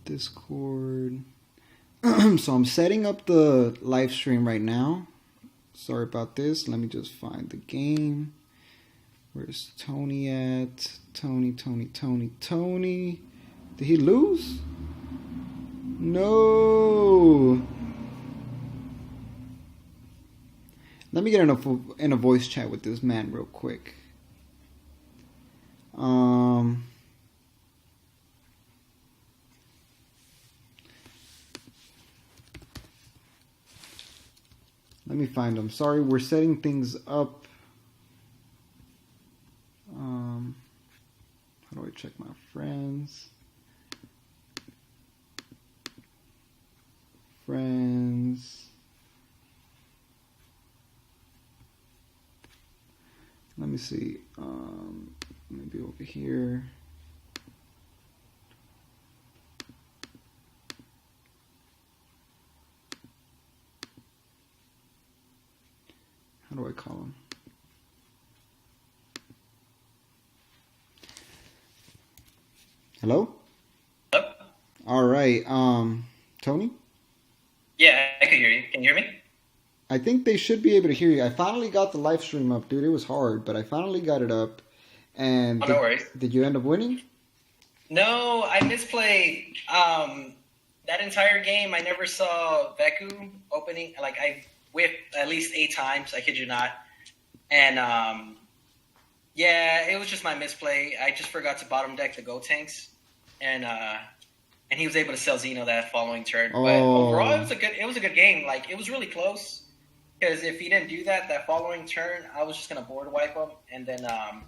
Discord. So I'm setting up the live stream right now. Sorry about this. Let me just find the game. Where's Tony at? Tony. Did he lose? No. Let me get in a voice chat with this man real quick. Let me find him. Sorry, we're setting things up. How do I check my friends? Let me see. Maybe over here. How do I call him? Hello? Hello? All right. Tony? Yeah, I can hear you. Can you hear me? I think they should be able to hear you. I finally got the live stream up, dude. It was hard, but I finally got it up. And no worries. Did you end up winning? No, I misplayed. That entire game, I never saw Veku opening. Like, I whipped at least 8 times. I kid you not. And, yeah, it was just my misplay. I just forgot to bottom deck the Go Tanks. And he was able to sell Xeno that following turn. Oh. But overall, it was a good game. Like, it was really close. Because if he didn't do that following turn, I was just going to board wipe him. And then I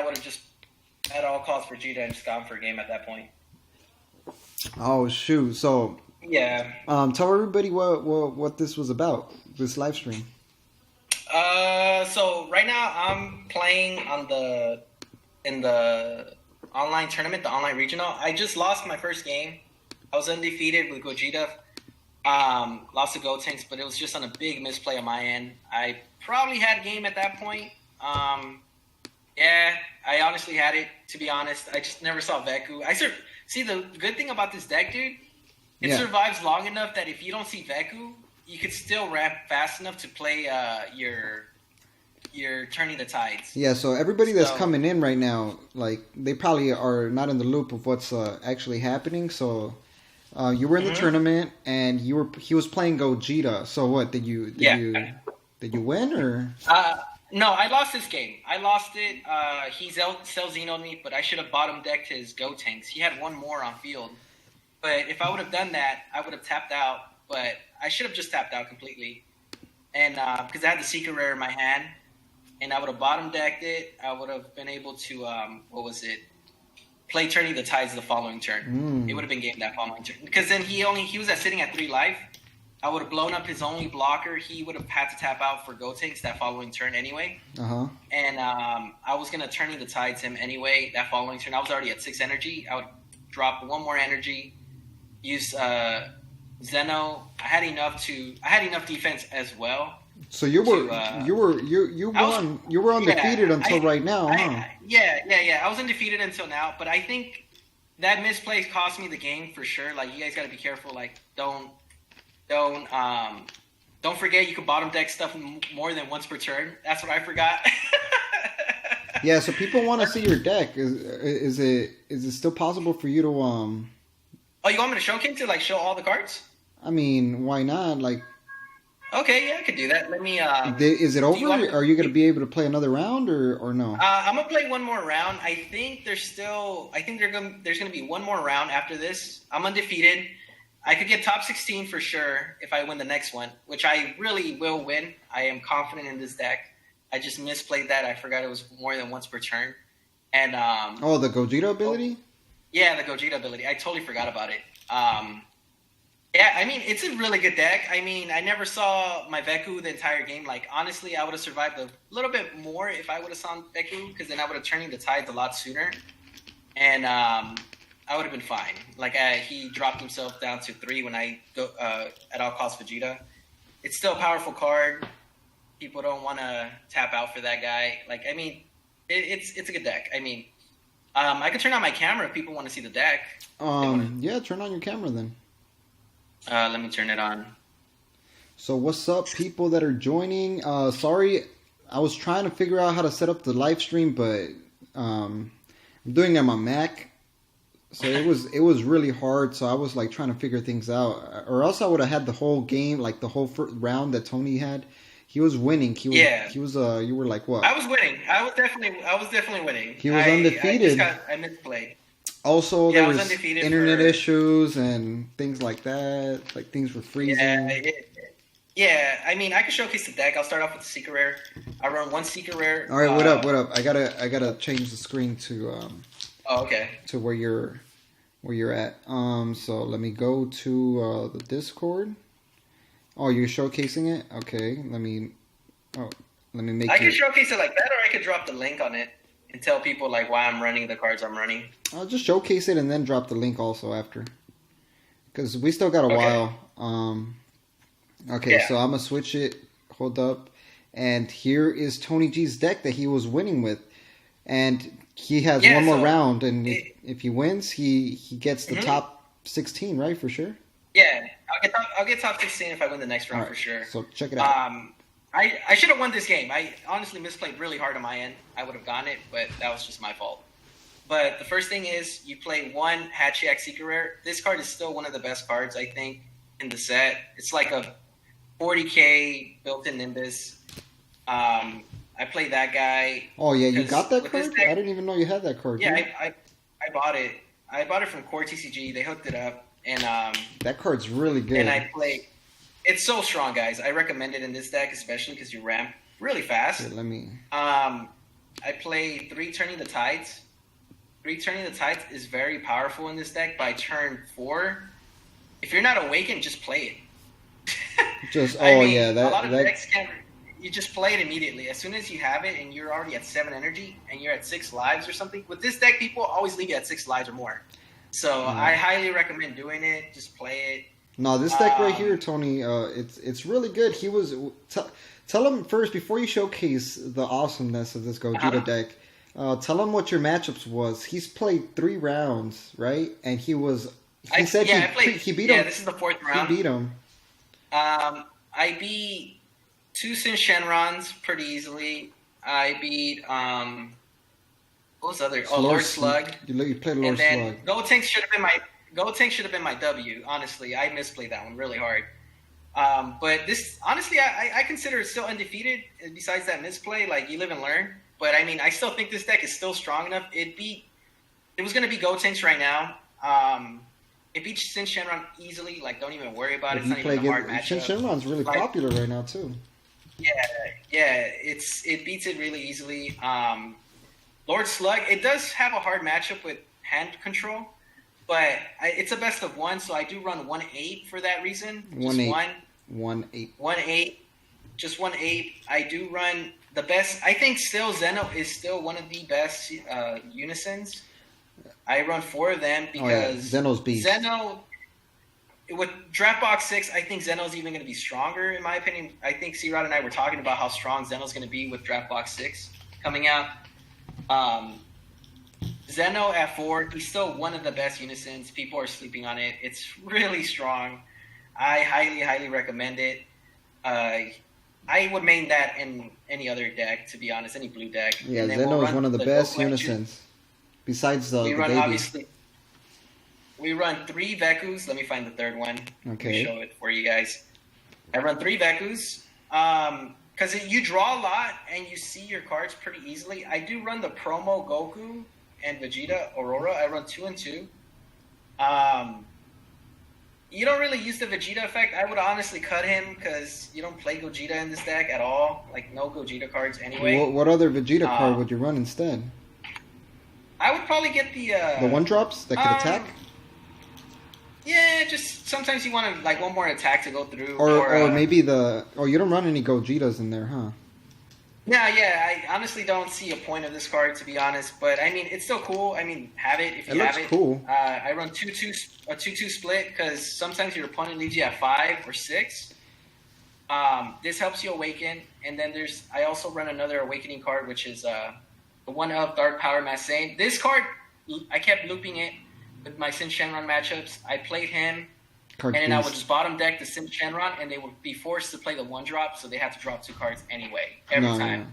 would have just, at all costs, for Vegeta and just gone for a game at that point. Oh, shoot. So, yeah. Tell everybody what this was about, this live stream. So right now I'm playing in the online tournament, the online regional. I just lost my first game. I was undefeated with Gogeta. Lost to Gotenks, but it was just on a big misplay on my end. I probably had a game at that point. Yeah, I honestly had it, to be honest. I just never saw Veku. See, the good thing about this deck, dude, it survives long enough that if you don't see Veku, you could still ramp fast enough to play your Turning the Tides. Yeah, so everybody that's coming in right now, like, they probably are not in the loop of what's actually happening. So you were in the tournament, and he was playing Gogeta. So what, did you win, or? No, I lost this game. I lost it. He cell Xeno'd me, but I should have bottom decked his Go Tanks. He had one more on field. But if I would have done that, I would have tapped out. But I should have just tapped out completely. And because I had the Secret Rare in my hand, and I would have bottom decked it, I would have been able to, play Turning the Tides the following turn. It would have been game that following turn. Because then he was sitting at 3 life. I would have blown up his only blocker. He would have had to tap out for Gotenks that following turn anyway. And I was going to Turning the Tides him anyway that following turn. I was already at 6 energy. I would drop 1 more energy, use Zeno. I had enough defense as well. So you were undefeated until right now, huh? Yeah. I was undefeated until now, but I think that misplay cost me the game for sure. Like, you guys got to be careful. Like, don't forget you can bottom deck stuff more than once per turn. That's what I forgot. Yeah, so people want to see your deck. Is it still possible for you to Oh, you want me to showcase to show all the cards? I mean, why not? Like, okay, yeah, I could do that. Let me. Is it over? Are you going to be able to play another round or no? I'm gonna play one more round. I think there's gonna be one more round after this. I'm undefeated. I could get top 16 for sure if I win the next one, which I really will win. I am confident in this deck. I just misplayed that. I forgot it was more than once per turn. And the Gogeta ability? Yeah, the Gogeta ability. I totally forgot about it. Yeah, I mean, it's a really good deck. I mean, I never saw my Veku the entire game. Like, honestly, I would have survived a little bit more if I would have saw Veku, because then I would have Turning the Tides a lot sooner. And I would have been fine. Like, he dropped himself down to 3 when I go at all costs Vegeta. It's still a powerful card. People don't want to tap out for that guy. Like, I mean, it's a good deck. I mean, I could turn on my camera if people want to see the deck. Yeah, turn on your camera then. Let me turn it on. So what's up, people that are joining? Sorry, I was trying to figure out how to set up the live stream, but I'm doing it on my Mac. So it was really hard. So I was like trying to figure things out, or else I would have had the whole game, like the whole first round that Tony had. He was winning. He was. You were like what? I was winning. I was definitely winning. He was undefeated. I misplayed. Also, there was internet issues and things like that. Like things were freezing. Yeah, I mean, I can showcase the deck. I'll start off with the secret rare. I run one secret rare. All right, what up? I gotta change the screen to Oh, okay. To where you're at. So let me go to the Discord. Oh, you're showcasing it? Okay, let me make I can showcase it like that, or I could drop the link on it and tell people like why I'm running the cards I'm running. I'll just showcase it and then drop the link also after, because we still got a while. Okay, yeah. So I'm gonna switch it. Hold up, and here is Tony G's deck that he was winning with, and he has one more round, and if he wins, he gets the top 16, right, for sure. Yeah, I'll get top 16 if I win the next round for sure. So check it out. I should have won this game. I honestly misplayed really hard on my end. I would have gotten it, but that was just my fault. But the first thing is you play one Hatchiac Secret Rare. This card is still one of the best cards, I think, in the set. It's like a 40k built-in Nimbus. I play that guy. Oh yeah, you got that card? I didn't even know you had that card. Yeah, I bought it. I bought it from Core TCG. They hooked it up, and that card's really good. And I play. It's so strong, guys. I recommend it in this deck, especially because you ramp really fast. Here, let me. I play 3 Turning the Tides. 3 Turning the Tides is very powerful in this deck. By turn 4, if you're not awakened, just play it. A lot of decks can't. You just play it immediately. As soon as you have it and you're already at 7 energy and you're at 6 lives or something. With this deck, people always leave you at 6 lives or more. So I highly recommend doing it. Just play it. No, this deck right here, Tony, it's really good. He was tell him first before you showcase the awesomeness of this Gogeta deck. Tell him what your matchups was. He's played 3 rounds, right? And he said he beat him. Yeah, this is the 4th round. He beat him. I beat 2 Sin Shenrons pretty easily. I beat what was other? Lord Slug. You played Lord Slug. Gotenks should have been my W. Honestly, I misplayed that one really hard. But this, honestly, I consider it still undefeated. Besides that misplay, like you live and learn. But I mean, I still think this deck is still strong enough. It was going to be Gotenks right now. It beat Sin Shenron easily. Like, don't even worry about it. It's not even a hard matchup. Sin Shenron's really popular right now too. Yeah, it beats it really easily. Lord Slug, it does have a hard matchup with hand control, but it's a best of 1, so I do run 1/8 for that reason. 1/8. 1/8. Just 1/8. I do run the best. I think still Zeno is still one of the best unisons. I run 4 of them because Zeno's beast. Zeno. With Draft Box 6, I think Zeno's even going to be stronger, in my opinion. I think C-Rod and I were talking about how strong Zeno's going to be with Draft Box 6 coming out. Zeno at 4, he's still one of the best unisons. People are sleeping on it. It's really strong. I highly, highly recommend it. I would main that in any other deck, to be honest, any blue deck. Yeah, Zeno is one of the best unisons. Besides the baby. Obviously, we run 3 Vekus. Let me find the 3rd one. Okay. Let me show it for you guys. I run 3 Vekus. Because you draw a lot and you see your cards pretty easily. I do run the promo Goku and Vegeta Aurora. I run 2 and 2. You don't really use the Vegeta effect. I would honestly cut him because you don't play Gogeta in this deck at all. Like, no Gogeta cards anyway. What other Vegeta card would you run instead? I would probably get the 1-drops that could attack? Yeah, just sometimes you want to like one more attack to go through. Or maybe you don't run any Gogetas in there, huh? Yeah, I honestly don't see a point of this card, to be honest. But I mean, it's still cool. I mean, have it if you have it. It looks cool. I run a 2/2 split because sometimes your opponent leaves you at 5 or 6. This helps you awaken, and then I also run another awakening card, which is the 1-up Dark Power Mass Sane. This card looping it with my Sin Shenron matchups. I played him, Card and then I beast. would just bottom deck the Sin Shenron, and they would be forced to play the 1-drop, so they had to drop 2 cards anyway, every time. Yeah.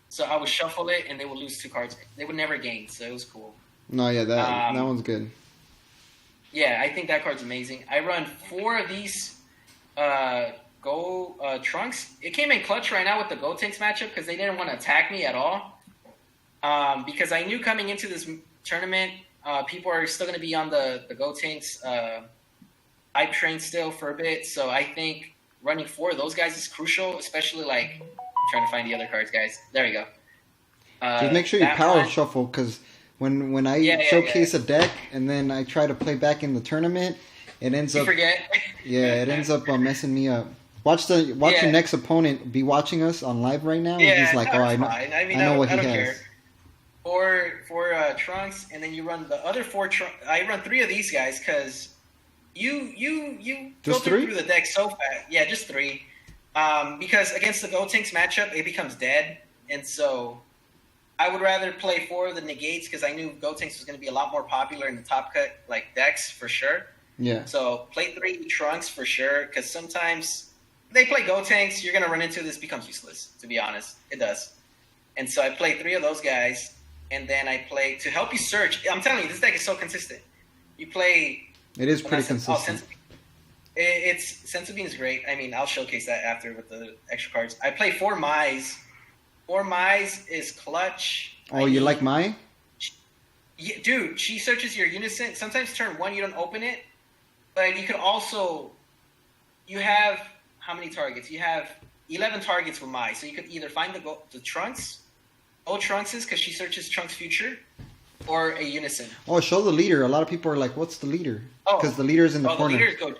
So I would shuffle it, and they would lose 2 cards. They would never gain, so it was cool. No, yeah, that one's good. Yeah, I think that card's amazing. I run 4 of these Trunks. It came in clutch right now with the Gotenks matchup because they didn't want to attack me at all. Because I knew coming into this tournament, people are still going to be on the Gotenks hype train still for a bit. So I think running 4 of those guys is crucial, especially like I'm trying to find the other cards, guys. There we go. Just make sure you power shuffle because when I showcase a deck and then I try to play back in the tournament, it ends up forget. Yeah, it ends up messing me up. Watch your next opponent be watching us on live right now. Yeah, and he's like, no, oh, I know what he has. Care. 4 Trunks, and then you run the other 4 Trunks. I run 3 of these guys because you filter through the deck so fast. Yeah, just 3. Because against the Gotenks matchup, it becomes dead, and so I would rather play 4 of the negates because I knew Gotenks was going to be a lot more popular in the top cut like decks for sure. Yeah. So play 3 Trunks for sure because sometimes they play Gotenks, you're going to run into this becomes useless, to be honest. It does. And so I play 3 of those guys, and then I play to help you search. I'm telling you, this deck is so consistent. You play... It is pretty consistent. Senzu Bean is great. I mean, I'll showcase that after with the extra cards. I play 4 Mai's. 4 Mai's is clutch. Oh, you like Mai? Yeah, dude, she searches your unison. Sometimes turn 1, you don't open it. But you could also... You have... How many targets? You have 11 targets with Mai. So you could either find the Trunks, Trunkses, because she searches Trunks Future, or a Unison. Oh, show the leader. A lot of people are like, what's the leader? Because the leader's in the corner. The leader's Gogeta.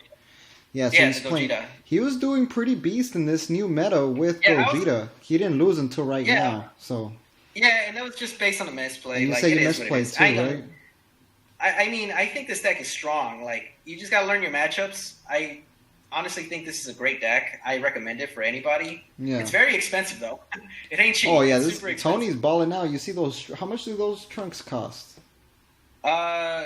Yeah, so he's playing. Gogeta. He was doing pretty beast in this new meta with Gogeta. He didn't lose until right now. So. Yeah, and that was just based on a misplay. And you say you misplayed too, right? I mean, I think this deck is strong. Like, you just got to learn your matchups. I honestly think this is a great deck. I recommend it for anybody. Yeah. It's very expensive, though. It ain't cheap. Oh, yeah. Tony's balling out. You see those... How much do those Trunks cost?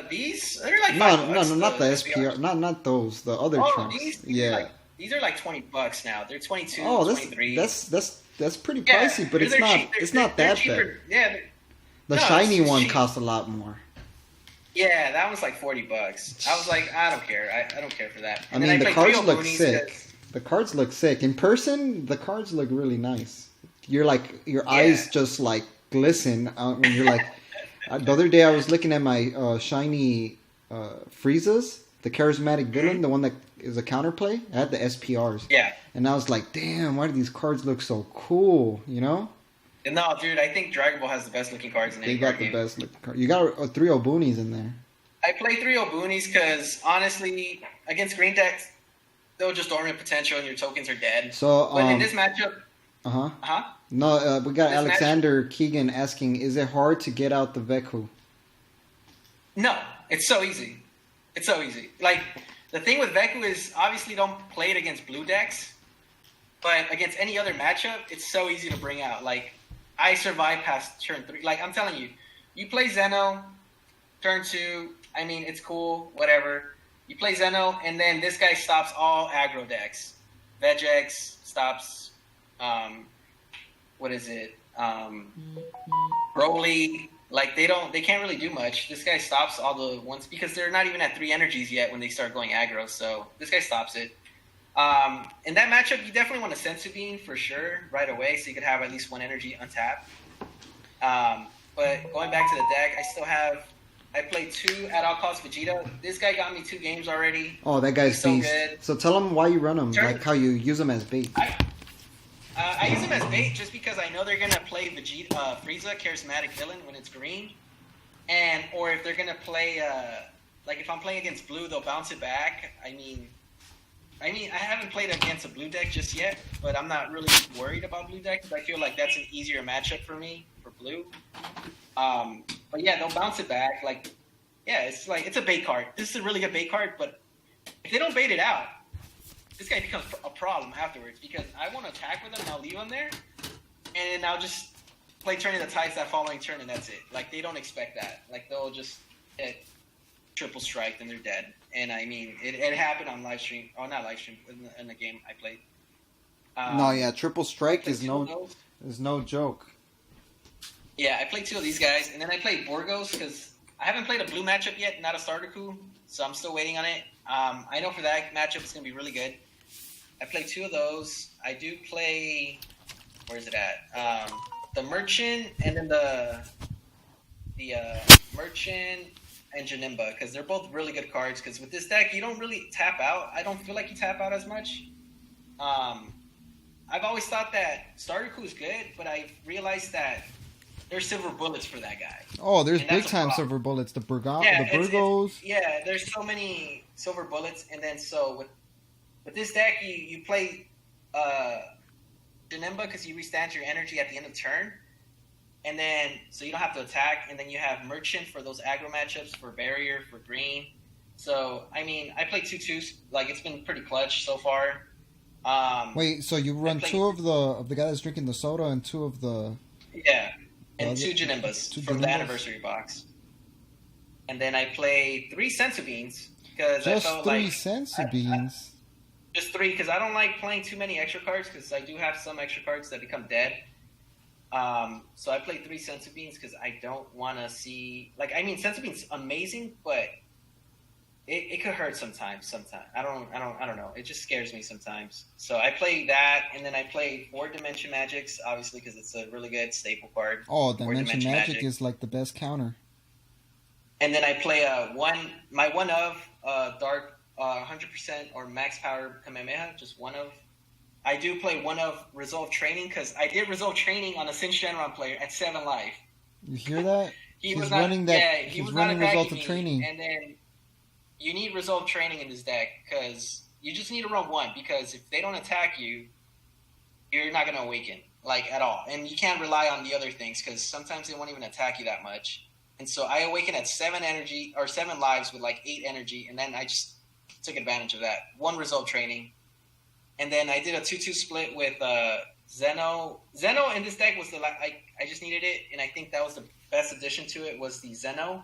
These? They're like $5. No, not the SPR. Not those. The other Trunks. These are like $20 now. They're 22, 23. That's pretty pricey, but it's not. It's not that bad. Yeah. The shiny one costs a lot more. Yeah, that was like $40. I was like, I don't care. I don't care for that. And I mean, the cards look sick. The cards look sick. In person, the cards look really nice. You're like, your eyes just like glisten when you're like. The other day I was looking at my shiny Friezas, the charismatic villain, the one that is a counterplay. I had the SPRs. Yeah. And I was like, damn, why do these cards look so cool? You know? No, dude, I think Dragon Ball has the best looking cards in any card game. They got the best looking cards. You got 3 Obunis in there. I play 3 Obunis because, honestly, against green decks, they'll just dormant potential and your tokens are dead. So, but in this matchup... No, we got Alexander Keegan asking, is it hard to get out the Veku? No, it's so easy. It's so easy. Like, the thing with Veku is, obviously don't play it against blue decks, but against any other matchup, it's so easy to bring out. Like, I survived past turn 3. Like, I'm telling you, you play Zeno, turn 2, I mean, it's cool, whatever. You play Zeno, and then this guy stops all aggro decks. Vegex stops, what is it? Broly. Like, they can't really do much. This guy stops all the ones, because they're not even at 3 energies yet when they start going aggro, so this guy stops it. In that matchup, you definitely want a Senzu Bean for sure right away, so you could have at least 1 energy untapped. But going back to the deck, I played 2 at all costs Vegeta. This guy got me 2 games already. Oh, that guy's so beast. good. So tell him why you run him, like how you use him as bait. I use him as bait just because I know they're gonna play Vegeta, Frieza, charismatic villain when it's green, or if they're gonna play like if I'm playing against blue, they'll bounce it back. I mean, I haven't played against a blue deck just yet, but I'm not really worried about blue deck because I feel like that's an easier matchup for me for blue. But yeah, they'll bounce it back. Like, yeah, it's a bait card. This is a really good bait card, but if they don't bait it out, this guy becomes a problem afterwards because I want to attack with him and I'll leave him there, and I'll just play Turning the Tides that following turn and that's it. Like, they don't expect that. Like, they'll just it triple strike, then they're dead. And I mean, it happened on live stream. Oh, not live stream, in the game I played. No, yeah, triple strike is no joke. Yeah, I played 2 of these guys, and then I played Borgos because I haven't played a blue matchup yet, not a starter coup, so I'm still waiting on it. I know for that matchup it's going to be really good. I played 2 of those. I do play, where is it at? The Merchant, and then the Merchant and Janimba, because they're both really good cards, because with this deck, you don't really tap out. I don't feel like you tap out as much. I've always thought that starter coup is good, but I've realized that there's silver bullets for that guy. Oh, there's big time silver bullets. The Burgos. Yeah, there's so many silver bullets, and then so with this deck, you play Janimba because you restand your energy at the end of the turn, and then so you don't have to attack, and then you have Merchant for those aggro matchups, for Barrier, for Green. So I mean, I played 2/2s. Like it's been pretty clutch so far. Wait, so you run 2 of the guy that's drinking the soda and 2 of the and 2 Janimbas from the anniversary box, and then I play 3 Senzu Beans because I felt like Senzu Beans. Just 3 because I don't like playing too many extra cards because I do have some extra cards that become dead. So I played 3 Senzu Beans because I don't want to see Senzu Beans amazing, but it could hurt sometimes. I don't know. It just scares me sometimes. So I play that, and then I play 4 Dimension Magics, obviously because it's a really good staple card. Oh, Dimension Magic is like the best counter. And then I play my one of Dark 100% or Max Power Kamehameha, just one of. I do play one of Resolve Training because I did Resolve Training on a Cinch Shenron player at 7 life. You hear that? He's running Result of Training. And then you need Resolve Training in this deck because you just need to run 1 because if they don't attack you, you're not going to awaken, like, at all. And you can't rely on the other things because sometimes they won't even attack you that much. And so I awaken at 7 energy or 7 lives with like 8 energy, and then I just took advantage of that. 1 Resolve Training. And then I did a 2/2 split with Zeno. Zeno in this deck was I just needed it, and I think that was the best addition to it was the Zeno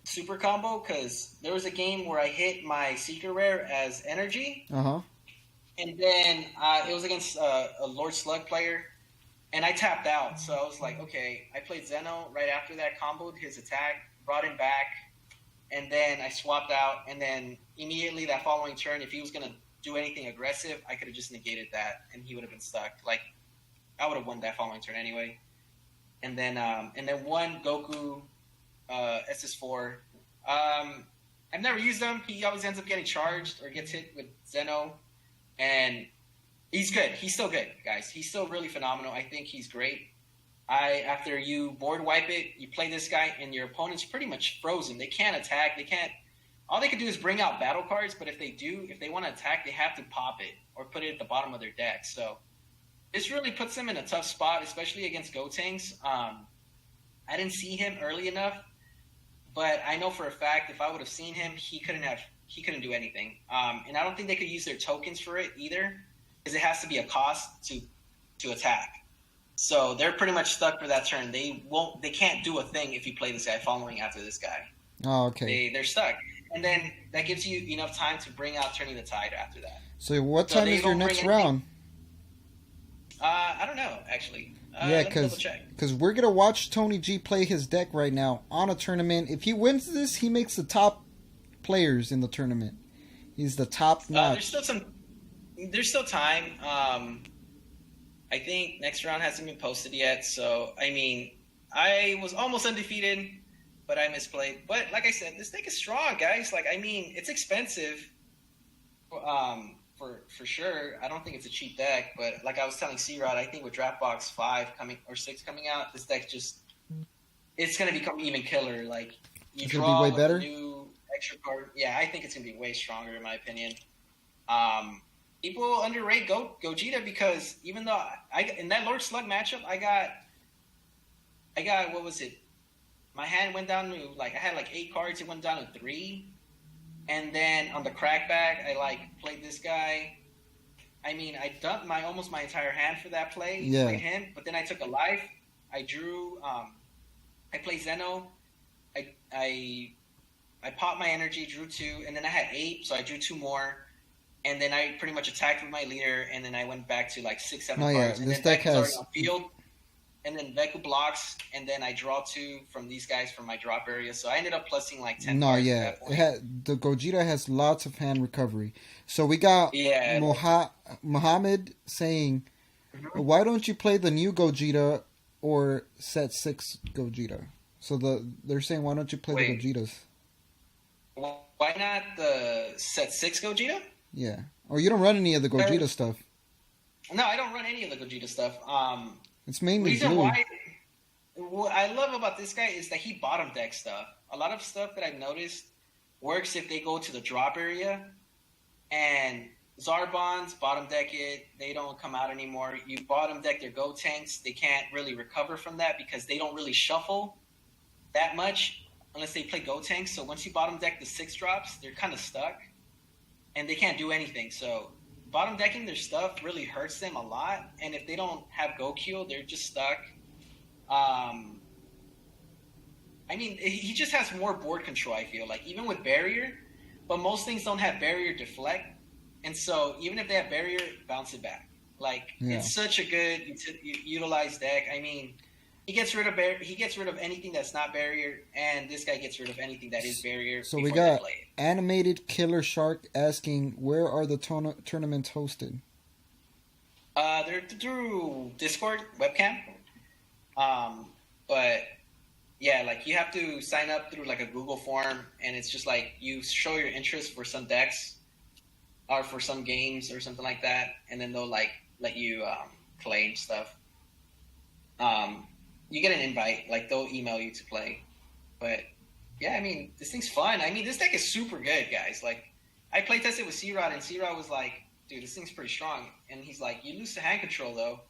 super combo because there was a game where I hit my Secret Rare as energy, and then it was against a Lord Slug player, and I tapped out. So I was like, okay, I played Zeno right after that, comboed his attack, brought him back, and then I swapped out, and then immediately that following turn, if he was going to do anything aggressive, I could have just negated that, and he would have been stuck. Like, I would have won that following turn anyway. And then one Goku SS4. I've never used him. He always ends up getting charged or gets hit with Zeno, and he's good. He's still good, guys. He's still really phenomenal. I think he's great. After you board wipe it, you play this guy, and your opponent's pretty much frozen. They can't attack. They can't. All they can do is bring out battle cards, but if they want to attack, they have to pop it or put it at the bottom of their deck. So this really puts them in a tough spot, especially against Gotenks. I didn't see him early enough, but I know for a fact if I would have seen him, he couldn't do anything. And I don't think they could use their tokens for it either, because it has to be a cost to attack. So they're pretty much stuck for that turn. They can't do a thing if you play this guy following after this guy. Oh, okay. They're stuck. And then that gives you enough time to bring out Turning the Tide after that. So what time is your next round? I don't know, actually. Yeah, because we're going to watch Tony G play his deck right now on a tournament. If he wins this, he makes the top players in the tournament. He's the top notch. There's still time. I think next round hasn't been posted yet. So, I mean, I was almost undefeated, but I misplayed. But like I said, this deck is strong, guys. Like, I mean, it's expensive for sure. I don't think it's a cheap deck, but like I was telling C-Rod, I think with Draft Box 5 or 6 coming out, this deck it's going to become even killer. Like, you draw be way better? A new extra card. Yeah, I think it's going to be way stronger in my opinion. People underrate GOGETA because even though in that Lord Slug matchup, I got what was it? My hand went down to I had 8 cards. It went down to 3, and then on the crackback, I played this guy. I mean, I dumped almost my entire hand for that play. Yeah. Played him, but then I took a life. I drew. I played Zeno, I popped my energy, drew 2, and then I had 8, so I drew 2 more, and then I pretty much attacked with my leader, and then I went back to like 6, 7 No, cards, yeah, and this then deck Vex was already has. on field, and then Veku blocks, and then I draw 2 from these guys from my drop area, so I ended up plussing like 10 No, cards at yeah, that it point. had the Gogeta has lots of hand recovery. So we got Yeah. Mohammed saying, Mhm. "Why don't you play the new Gogeta or set 6 Gogeta?" So they're saying, "Why don't you play the Wait, Gogetas?" why not the set 6 Gogeta? Yeah, or you don't run any of the Uh, Gogeta stuff. no, I don't run any of the Gogeta stuff. It's mainly Reason blue. why what I love about this guy is that he bottom deck stuff. A lot of stuff that I've noticed works if they go to the drop area, and Zarbons bottom deck it. They don't come out anymore. You bottom deck their Go tanks. They can't really recover from that because they don't really shuffle that much unless they play Go tanks. So once you bottom deck the 6 drops, they're kind of stuck and they can't do anything. So bottom decking their stuff really hurts them a lot. And if they don't have Go Q, they're just stuck. I mean, he just has more board control, I feel like, even with barrier, but most things don't have barrier deflect. And so even if they have barrier, bounce it back. Like, Yeah. it's such a good utilized deck. I mean, he gets rid of anything that's not barrier, and this guy gets rid of anything that is barrier. So we before they got play it. Animated Killer Shark asking, "Where are the tournaments hosted?" They're through Discord webcam. But yeah, like you have to sign up through like a Google form, and it's just like you show your interest for some decks or for some games or something like that, and then they'll like let you play and stuff. You get an invite, like they'll email you to play. But yeah, I mean, this thing's fun. I mean, this deck is super good, guys. Like, I play tested with C-Rod, and C-Rod was like, dude, this thing's pretty strong. And he's like, you lose to hand control, though.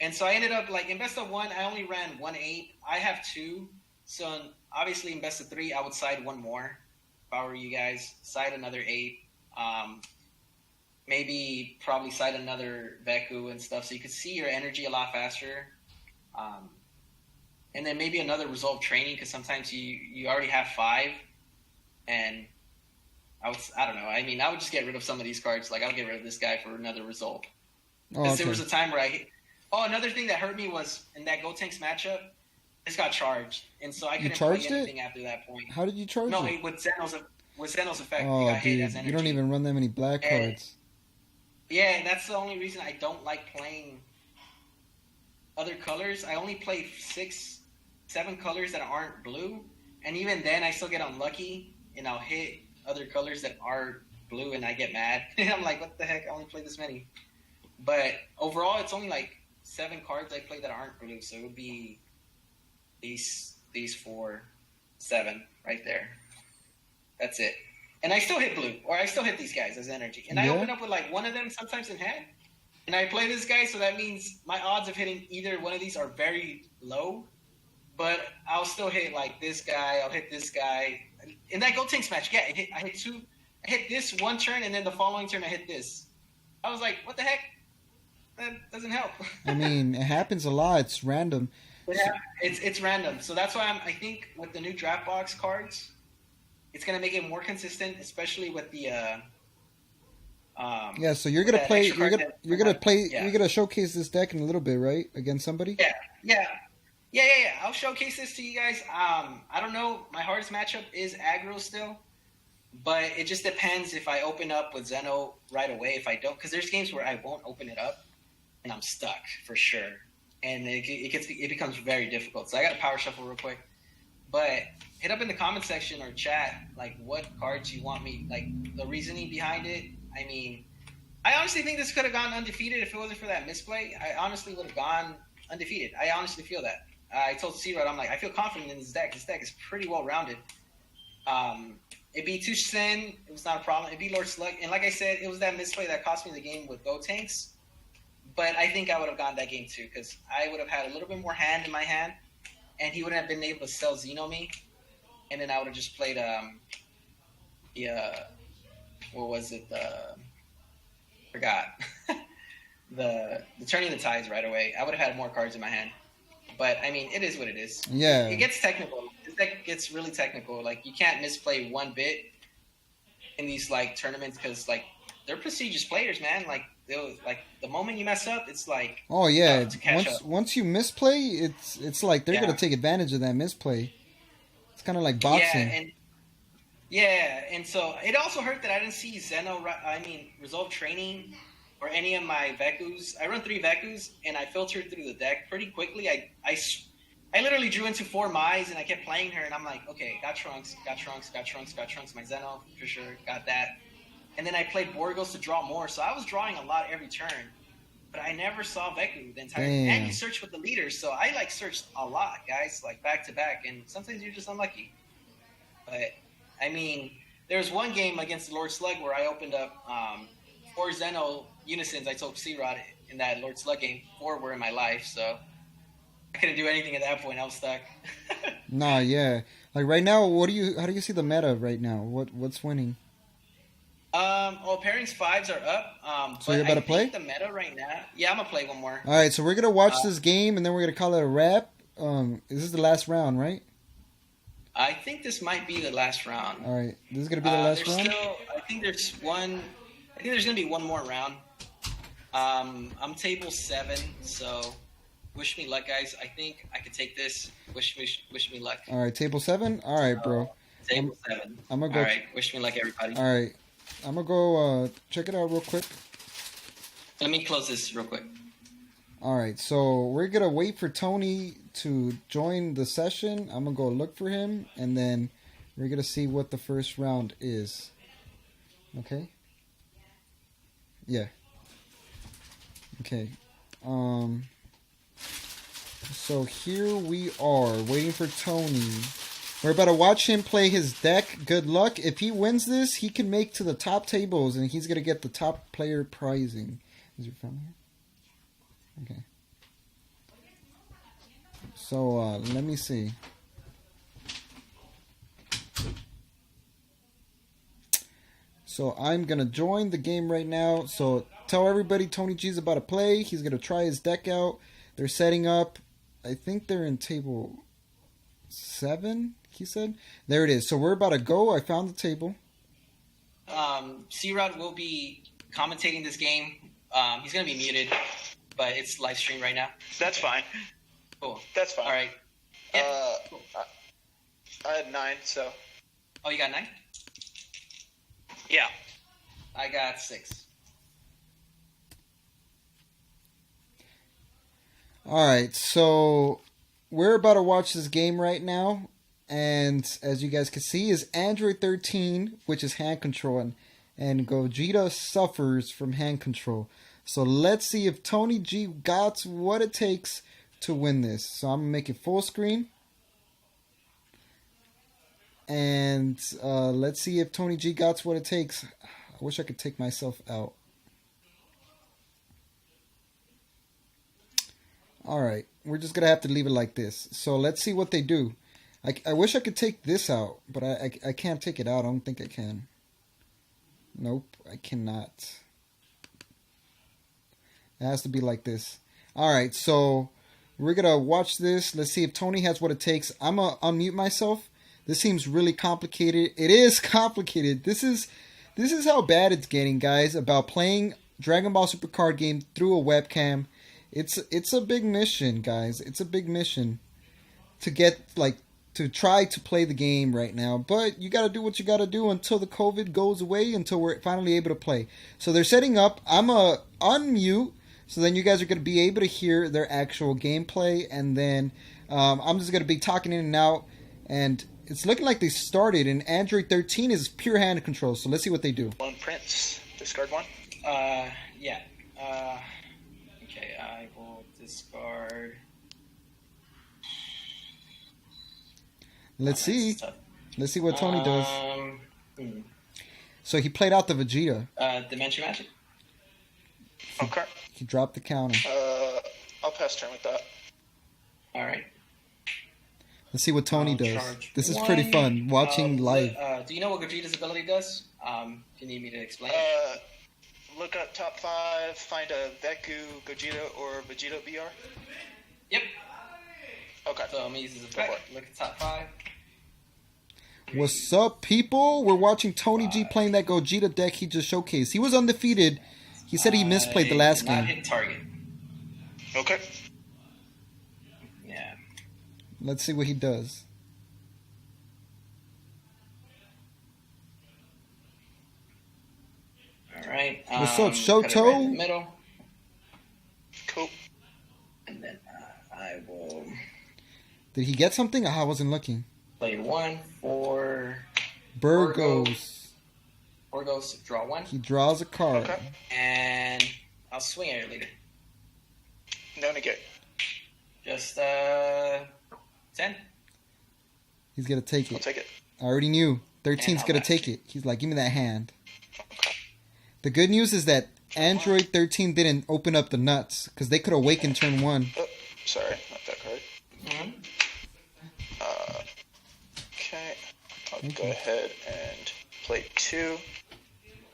And so I ended up, like, in best of 1, I only ran 1 8. I have 2. So obviously in best of 3, I would side 1 more. If I were you guys, side another 8. Maybe probably side another Veku and stuff, so you could see your energy a lot faster. And then maybe another resolve training, because sometimes you already have 5, and I don't know. I mean, I would just get rid of some of these cards. Like, I'll get rid of this guy for another resolve. Oh, Because there okay. was a time where another thing that hurt me was in that Gotenks matchup, this got charged, and so I couldn't play charged it? anything after that point. How did you charge No, it? with Zeno's effect, it Oh, got hit dude, as energy. you don't even run that many black And- cards. Yeah, and that's the only reason I don't like playing other colors. I only play 6, 7 colors that aren't blue, and even then I still get unlucky, and I'll hit other colors that are blue, and I get mad. And I'm like, what the heck? I only play this many. But overall, it's only like 7 cards I play that aren't blue, so it would be these 4, 7 right there. That's it. And I still hit blue, or I still hit these guys as energy. And I Yeah. open up with like one of them sometimes in hand. And I play this guy, so that means my odds of hitting either one of these are very low. But I'll still hit like this guy, I'll hit this guy. In that Gotenks match, yeah, I hit 2. I hit this one turn, and then the following turn I hit this. I was like, what the heck? That doesn't help. I mean, it happens a lot. It's random. Yeah, it's random. So that's why I think with the new draft box cards, it's gonna make it more consistent, especially with the Yeah, so you're gonna that play. extra card You're gonna play. yeah. You're gonna showcase this deck in a little bit, right? Against somebody. Yeah. I'll showcase this to you guys. I don't know. My hardest matchup is aggro still, but it just depends if I open up with Zeno right away. If I don't, because there's games where I won't open it up, and I'm stuck for sure, and it becomes very difficult. So I got to power shuffle real quick. But hit up in the comment section or chat like what cards you want me, like the reasoning behind it. I mean, I honestly think this could have gone undefeated if it wasn't for that misplay. I honestly would have gone undefeated. I honestly feel that. I told C-Rod, I'm like, I feel confident in this deck. This deck is pretty well rounded. It beat Tushin. It was not a problem. It beat Lord Slug. And like I said, it was that misplay that cost me the game with Go Tanks. But I think I would have gone that game too, because I would have had a little bit more hand in my hand, and he wouldn't have been able to sell Xeno me. And then I would have just played what was it? Forgot. the Turning the Tides right away. I would have had more cards in my hand. But I mean, it is what it is. Yeah. It gets technical. This deck gets really technical. Like, you can't misplay one bit in these like tournaments because like they're prestigious players, man. Like, they'll like the moment you mess up, it's like Oh yeah, to catch up. once you misplay, it's like they're gonna take advantage of that misplay. It's kind of like boxing. And so it also hurt that I didn't see Resolve Training or any of my Vekus. I run 3 Vekus, and I filtered through the deck pretty quickly. I literally drew into 4 Mai's, and I kept playing her, and I'm like, okay, got Trunks, my Zeno, for sure, got that. And then I played Borgos to draw more, so I was drawing a lot every turn. But I never saw Veku the entire time. And you search with the leaders, so I like searched a lot, guys, like back to back, and sometimes you're just unlucky. But I mean, there was one game against the Lord Slug where I opened up 4 Zeno Unisons. I told C-Rod in that Lord Slug game. 4 were in my life, so I couldn't do anything at that point. I was stuck. Nah, yeah. Like right now, how do you see the meta right now? What's winning? Pairings 5s are up. So you're about to play? The meta right now. Yeah, I'm gonna play one more. All right, so we're gonna watch this game, and then we're gonna call it a wrap. This is the last round, right? I think this might be the last round. All right, this is gonna be the last round. I think there's gonna be one more round. I'm table 7, so wish me luck, guys. I think I could take this. Wish me luck. All right, table 7. All right, bro. Table 7. I'm gonna go. All right, wish me luck, everybody. All right, I'm gonna go check it out real quick. Let me close this real quick. All right, so we're gonna wait for Tony to join the session. I'm gonna go look for him, and then we're gonna see what the first round is. Okay. Yeah. Okay. So here we are, waiting for Tony. We're about to watch him play his deck. Good luck. If he wins this, he can make to the top tables, and he's gonna get the top player prizing. Is your phone here? Okay. So let me see. So I'm gonna join the game right now. So tell everybody Tony G's about to play. He's gonna try his deck out. They're setting up. I think they're in table 7. He said. There it is. So we're about to go. I found the table. C-Rod will be commentating this game. He's gonna be muted, but it's live stream right now. That's fine. Cool. That's fine. All right. Yeah. Cool. I had 9, so. Oh, you got 9? Yeah. I got 6. All right, so we're about to watch this game right now, and as you guys can see, is Android 13, which is hand control, and Gogeta suffers from hand control. So let's see if Tony G got what it takes to win this. So I'm gonna make it full screen, and let's see if Tony G got what it takes. I wish I could take myself out. Alright, we're just going to have to leave it like this. So let's see what they do. I wish I could take this out, but I can't take it out. I don't think I can. Nope, I cannot. It has to be like this. Alright, so we're going to watch this. Let's see if Tony has what it takes. I'm going to unmute myself. This seems really complicated. It is complicated. This is how bad it's getting, guys, about playing Dragon Ball Super card game through a webcam. It's a big mission, guys. It's a big mission to try to play the game right now. But you got to do what you got to do until the COVID goes away, until we're finally able to play. So they're setting up. I'm going to unmute, so then you guys are going to be able to hear their actual gameplay. And then I'm just going to be talking in and out. And it's looking like they started, and Android 13 is pure hand control. So let's see what they do. One Prince. Discard 1. Yeah. Okay, I will discard. Let's see. Let's see what Tony does. So he played out the Vegeta. Dimension Magic. Okay. He dropped the counter. I'll pass turn with that. All right. Let's see what Tony does. This is pretty fun, watching live. Do you know what Gogeta's ability does? If you need me to explain. Look up top 5, find a Veku, Gogeta, or Vegeta BR. Yep. Okay. So I'm gonna use this effect. Look at top 5. What's up, people? We're watching Tony G playing that Gogeta deck he just showcased. He was undefeated. He said he misplayed the last not game. hit target. Okay. Yeah. Let's see what he does. All right. What's up, put it Shoto? right in the middle, Cool. and then I will Did he get something? I wasn't looking. play 1 for Burgos. Burgos. Draw 1, He draws a card. Okay. and I'll swing at your leader. No negate. Just 10. He's gonna take I'll it. take it. I already knew. 13's And I'll gonna match. take it. He's like, give me that hand. Okay. The good news is that Android 13 didn't open up the nuts because they could awaken turn 1. Oh, sorry, not that card. Mm-hmm. Okay. I'll go ahead and play 2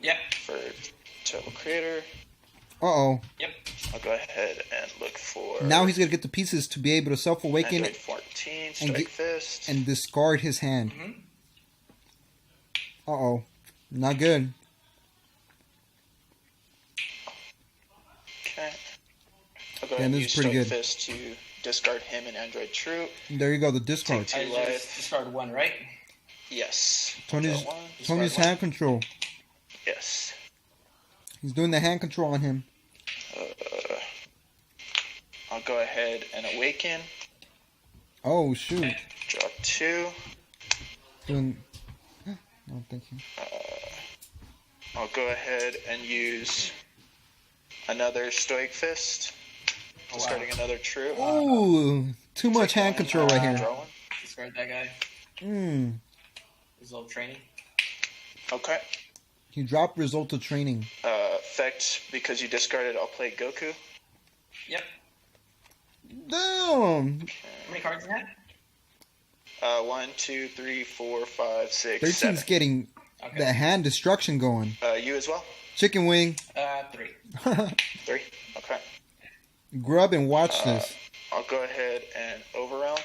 Yep. for Total Creator. Uh-oh. Yep. I'll go ahead and look for Now he's gonna get the pieces to be able to self-awaken Android 14, and Strike get- Fist. and discard his hand. Mhm. Uh-oh. Not good. Okay. I'll go Yeah, ahead and this use is pretty Strike good. Fist to discard him and Android Troop. There you go, the discard. Take I two just life. discard 1, right? Yes. Tony's Draw 1. Tony's Discard hand control. Yes. He's doing the hand control on him. I'll go ahead and awaken. Oh shoot. Draw 2. Doing Oh, thank you. I'll go ahead and use another Stoic Fist. Oh, wow. Discarding another Troop. Ooh, too much Take hand one, control right here. Draw 1. Discard that guy. His little training. Okay. He dropped result of training. Effect, because you discarded, I'll play Goku. Yep. Damn. How many cards in that? 1, 2, 3, 4, 5, 6, 13's 7. getting Okay. the hand destruction going. You as well? Chicken wing. 3. 3. Okay. Grub and watch this. I'll go ahead and Overrealm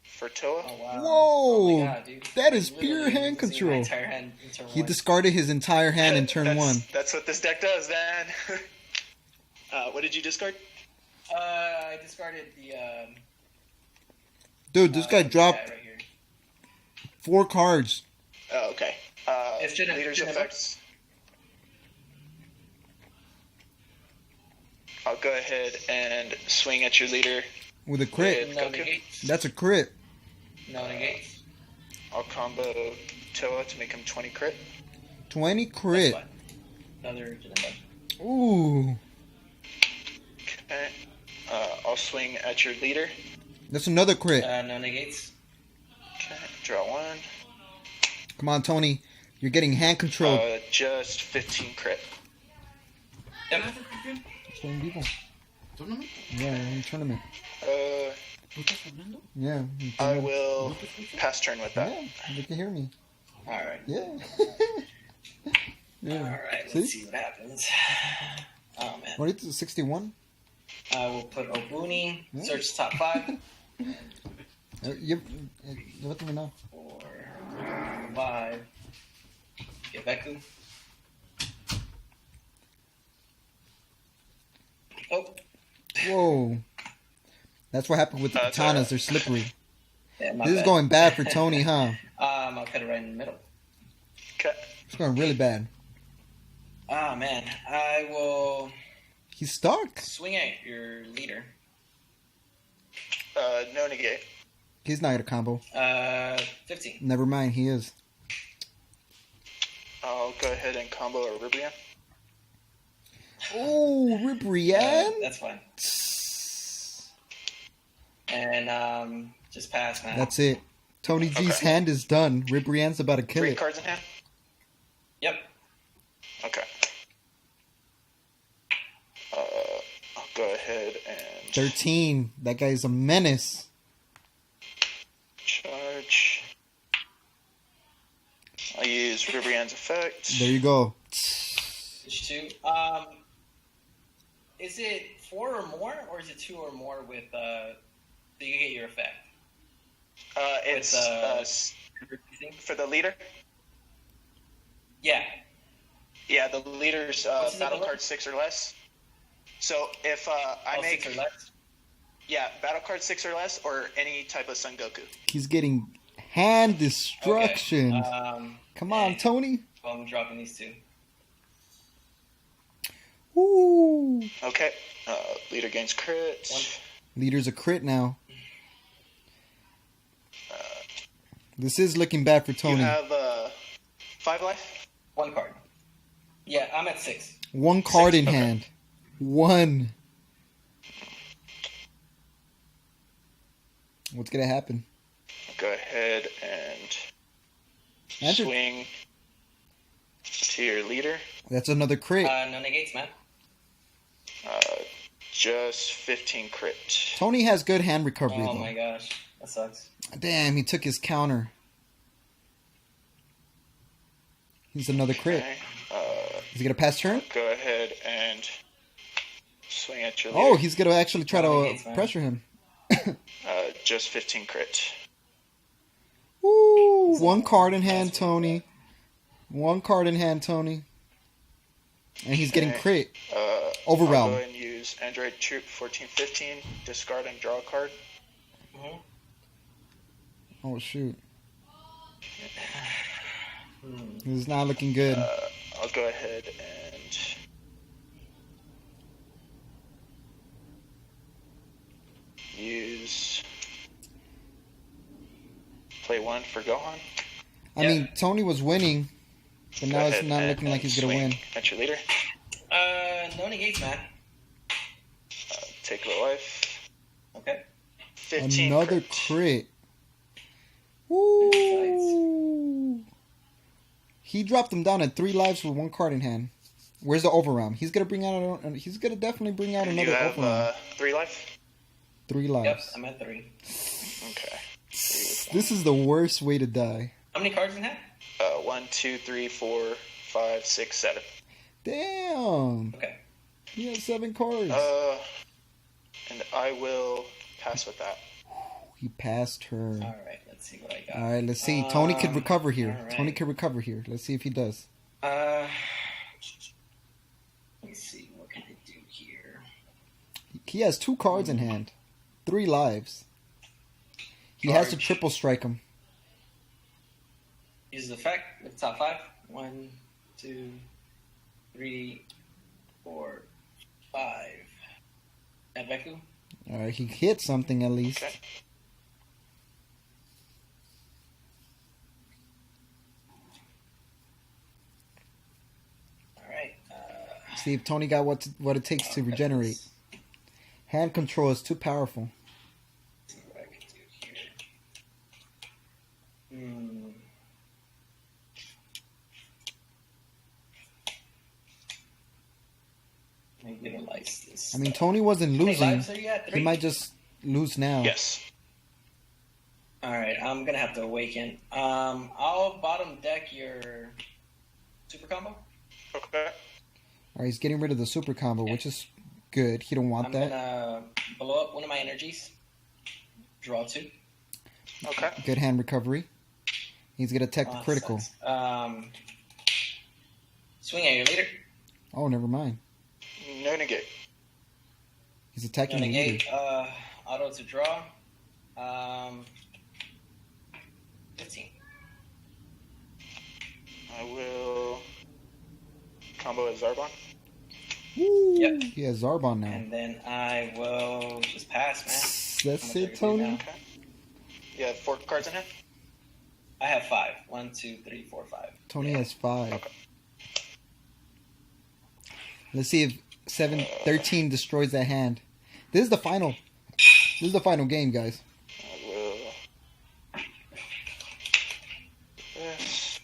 for Toa. Oh, wow. Whoa. Oh my God, dude. That is Literally pure hand using my control. entire hand in turn He 1. discarded his entire hand in turn 1. That's what this deck does, man. What did you discard? I discarded the. Dude, this guy dropped right here. 4 cards. Oh, okay. It shouldn't- Leader's shouldn't- effects. I'll go ahead and swing at your leader. With a crit. No Goku. negates. That's a crit. No negates. I'll combo Toa to make him 20 crit. 20 That's crit. fine. Another Geneva. Ooh. Okay. I'll swing at your leader. That's another crit. No negates. Okay. Draw 1. Come on, Tony. You're getting hand control. Just 15 crit. Yep. Showing people. ¿Tournament? Yeah, in tournament. ¿Tú estás hablando? Yeah. I will pass turn with that. Yeah, they can hear me. All right. Yeah. yeah. All right. See? Let's see what happens. Oh man. What is it? 61? I will put Obuni. Yeah. Search top 5. Let me know. 4, 5. Get Beku. Oh. Whoa. That's what happened with the That's katanas. alright. They're slippery. Yeah, my This is bad. going bad for Tony, huh? I'll cut it right in the middle. Okay. It's going really bad. Ah man. I will He's stuck. swing at your leader. No negate. He's not going to combo. 15. Never mind, he is. I'll go ahead and combo a Ribrian. Oh, Ribrian? That's fine. And just pass, man. That's it. Tony G's Okay. hand is done. Ribrian's about to kill 3 it. cards in hand? Yep. Okay. I'll go ahead and 13. That guy's a menace. charge. I'll use Ribrian's effect. There you go. It's 2. Is it 4 or more, or is it 2 or more with so you get your effect? It's With, For the leader? Yeah. Yeah, the leader's What's his battle level? card 6 or less. So if I make 6 or less? battle card 6 or less, or any type of Son Goku. He's getting hand Okay. destruction. Come on, Tony. Well, I'm dropping these two. Woo. Okay, leader gains crit. One. Leader's a crit now. This is looking bad for You Tony. have 5 life. 1 card. Yeah, I'm at 6. One card 6, in okay. hand. One. What's gonna happen? Go ahead and Andrew. swing to your leader. That's another crit. No negates, man. Just 15 crit. Tony has good hand recovery Oh though. my gosh. That sucks. Damn, he took his counter. He's another crit. Okay. Is he gonna pass turn? Go ahead and swing at your leader. Oh, he's gonna actually try to Negates, man. pressure him. Just 15 crit. Woo! One card in hand, Tony. One card in hand, Tony. And he's getting Okay. crit. I'll Overwhelm. go ahead and use Android Troop 1415. Discard and draw a card. Mm-hmm. Oh shoot. This is not looking good. I'll go ahead and use play 1 for Gohan. I mean, Tony was winning, but now Go it's ahead not and- looking like and he's gonna swing win. At your leader. No negates, man. Take a life. Okay. 15 Another crit. crit. Woo! He dropped him down at 3 lives with 1 card in hand. Where's the overwhelm? He's gonna bring out. He's gonna definitely bring out And another you have overwhelm. 3 life. 3 Yep, lives. I'm at 3. Okay. This is the worst way to die. How many cards in hand? 1, 2, 3, 4, 5, 6, 7. Damn. Okay. He has 7 cards. And I will pass with that. He passed her. Alright, let's see what I got. All right, let's see. Tony could recover here. all right. Tony could recover here. Let's see if he does. Let me see. What can I do here? He has 2 cards in hand, 3 lives. He has to Charge. triple strike him. Use the effect with top 5. 1, 2, 3, 4, 5. At Veku. All right, he hit something at least. Okay. Alright. See if Tony got what it takes to regenerate. Hand control is too powerful. Let's see what I can do here. Maybe utilize this. I mean, Tony wasn't How many losing. lives are you at? He 3? might just lose now. Yes. Alright, I'm gonna have to awaken. I'll bottom deck your super combo. Okay. All right, he's getting rid of the super combo, which is good. He don't want I'm that. gonna blow up one of my energies. Draw 2. Okay. Good hand recovery. He's gonna attack the Oh, critical. sucks. Swing at your leader. Oh, never mind. No negate. He's attacking the Negate. leader. Auto to draw. 15. I will combo as Zarbon. Woo! Yep. He has Zarbon now. And then I will just pass, man. That's How much I it, can do Tony. now? Okay. You have 4 cards in hand? I have 5. 1, 2, 3, 4, 5. Tony has 5. Okay. Let's see if 7-13 destroys that hand. This is the final. This is the final game, guys. I will. This.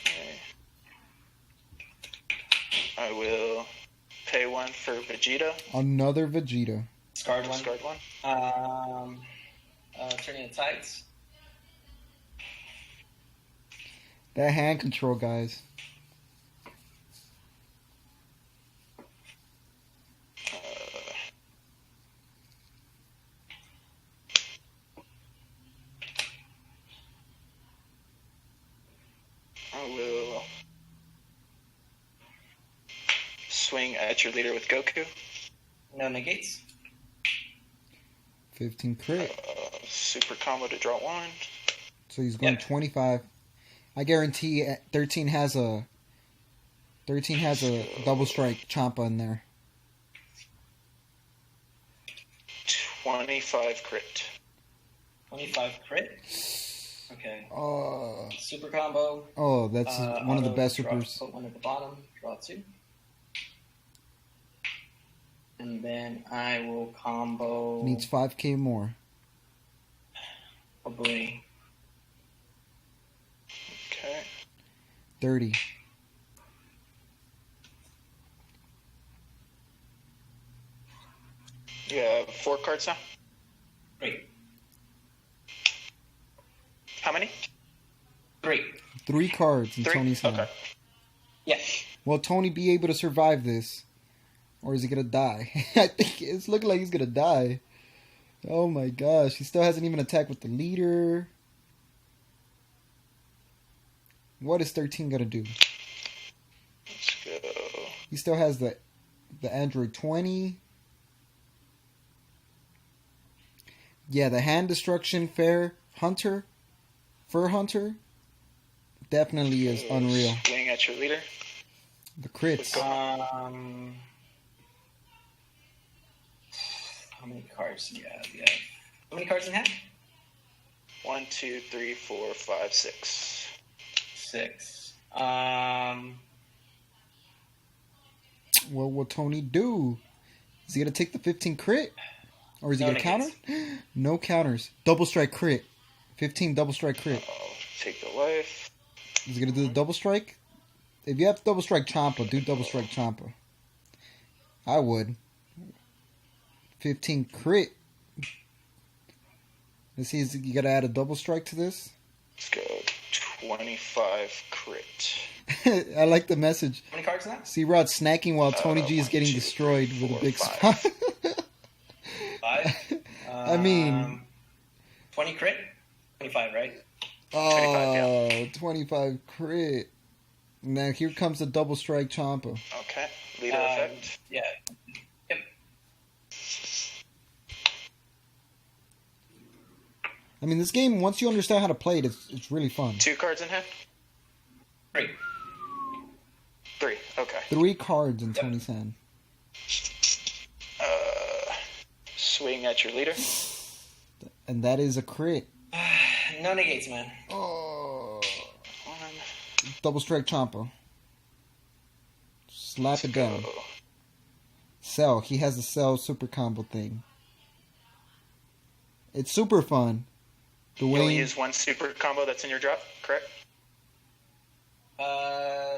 Okay. I will pay 1 for Vegeta. Another Vegeta. Discard 1. Discard 1. Turning the tides. That hand control, guys. swing at your leader with Goku. No negates. 15 crit. Super combo to draw 1. So he's going 25. I guarantee 13 has a double strike Champa in there. 25 crit. 25 crit. Okay. Oh. Super combo. Oh, that's one of the best draw, supers. Put one at the bottom. Draw 2. And then I will combo. Needs 5k more. Probably. Okay. 30. You have 4 cards now? Great. How many? Great. 3 cards in 3? Tony's hand. Okay. Yeah. Will Tony be able to survive this? Or is he gonna die? I think it's looking like he's gonna die. Oh my gosh. He still hasn't even attacked with the leader. What is 13 gonna do? Let's go. He still has the Android 20. Yeah, the hand destruction Fur Hunter definitely is unreal. Swing at your leader. The crits. How many cards do you have? Yeah. How many cards in hand? 1, 2, 3, 4, 5, 6. 6. What will Tony do? Is he gonna take the 15 crit? Or is he gonna counter? No counters. Double strike crit. 15 double strike crit. Take the life. Is he gonna do the double strike? If you have double strike Champa, do double strike Champa. I would. 15 crit. Let's see, you gotta add a double strike to this? Let's go. 25 crit. I like the message. How many cards in that? C-Rod snacking while Tony G is 1, getting 2, destroyed 3, with 4, a big 5. spot. 5. I mean... 20 crit? 25, right? Oh, 25 crit. Now here comes the double strike Champa. Okay. Leader effect. Yeah. Yep. I mean, this game, once you understand how to play it, it's really fun. 2 cards in hand? 3. 3. Okay. 3 cards in Tony's hand. Swing at your leader. And that is a crit. No negates, man. Oh. 1. Double strike Champa. Slap it down. Go. Cell. He has the Cell super combo thing. It's super fun. The You way only use 1 super combo that's in your drop, correct?